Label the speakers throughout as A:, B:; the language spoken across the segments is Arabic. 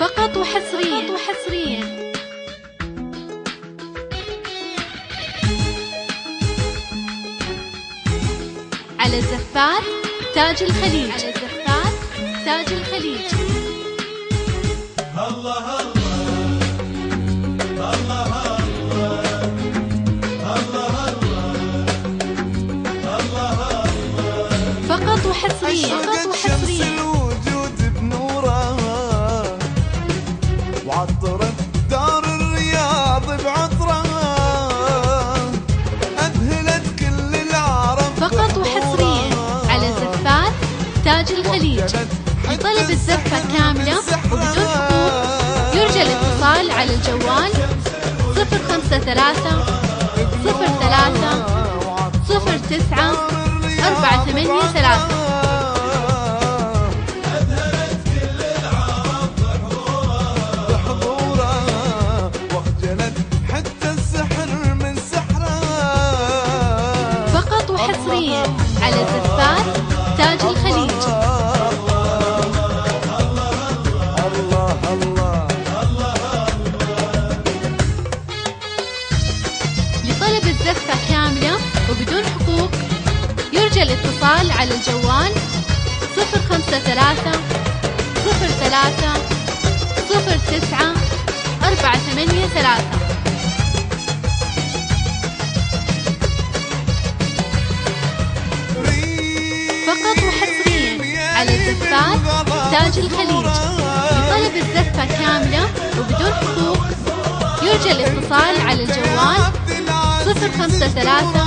A: فقط وحصريا على زفات تاج الخليج.
B: الله الله الله الله الله
A: فقط وحصريا
B: شمس الوجود بنورها وعطرت دار الرياض بعطرها أذهلت كل العرب.
A: فقط وحصريا على زفات تاج الخليج. لطلب الزفة كاملة وبدون حقوق يرجى الاتصال على الجوال 053 03 09 483.
B: أذهلت كل العرب بحضورها واخجلت حتى السحر من سحرها.
A: فقط وحصريا على زفات تاج الخليج. لطلب الزفة كاملة وبدون حقوق يرجى الاتصال على الجوال 053 03 09 483. فقط وحصريا على زفات تاج الخليج. لطلب الزفة كاملة وبدون حقوق يرجى الاتصال على الجوال 053 03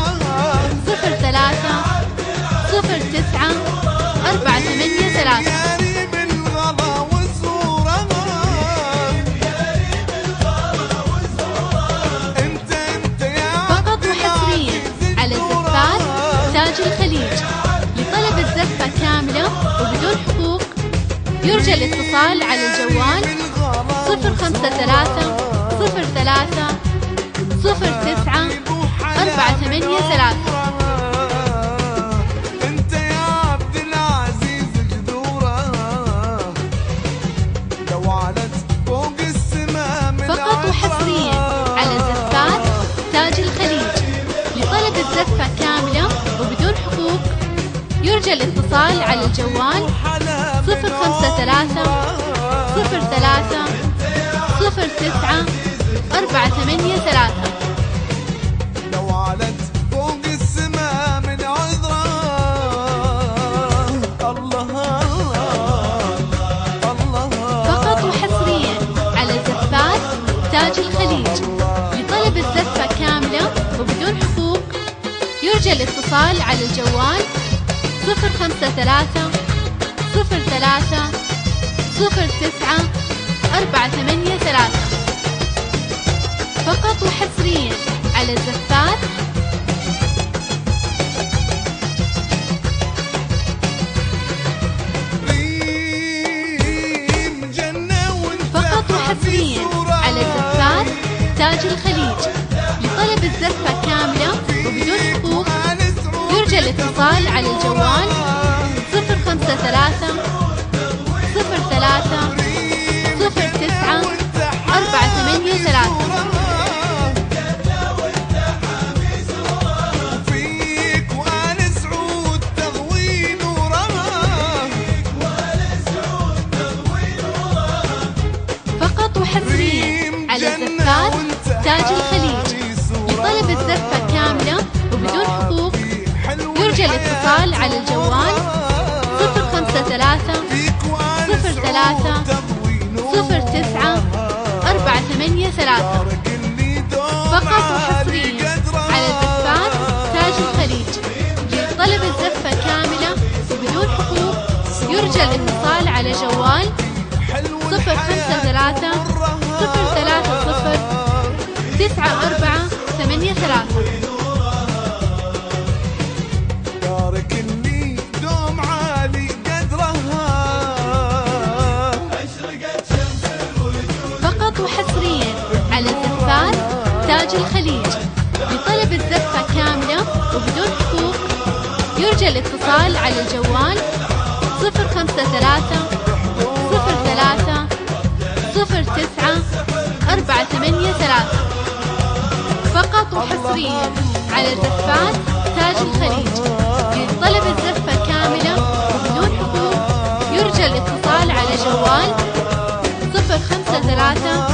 A: 09 483. فقط وحصريا على زفات تاج الخليج. لطلب الزفة كاملة وبدون حقوق يرجى الاتصال على الجوال 053 03 09 483.
B: انت يا عبد العزيز جذوره لو علت فوق السماء من
A: فقط وحصريا على زفات تاج الخليج. لطلب الزفة كاملة وبدون حقوق يرجى الاتصال على الجوال 053 03 09 483.
B: لو علت فوق السماء من عذرا. الله الله.
A: فقط وحصريا على زفات تاج الخليج. لطلب الزفة كاملة وبدون حقوق يرجى الاتصال على الجوال 053 03 09 483. فقط وحصريا على الزفات فقط وحصريا على زفات تاج الخليج. لطلب الزفة كاملة وبدون حقوق يرجى الاتصال على الجوال 053 03 09 483. فقط وحصريا على زفات تاج الخليج. لطلب الزفة كاملة وبدون حقوق يرجى الاتصال على الجوال 053 03 09 483. فقط وحصريا على زفات تاج الخليج. لطلب الزفة كاملة وبدون حقوق يرجى الاتصال على جوال 053 030 9483.
B: دارك اللي دوم عالي قدرها أشرقت شمس الوجود.
A: فقط وحصريا على زفات تاج الخليج. لطلب الزفة كاملة وبدون حقوق يرجى الاتصال على الجوال 053 03 483 فقط وحصريا على زفات تاج الخليج. لطلب الزفة كاملة وبدون حقوق يرجى الاتصال على جوال 053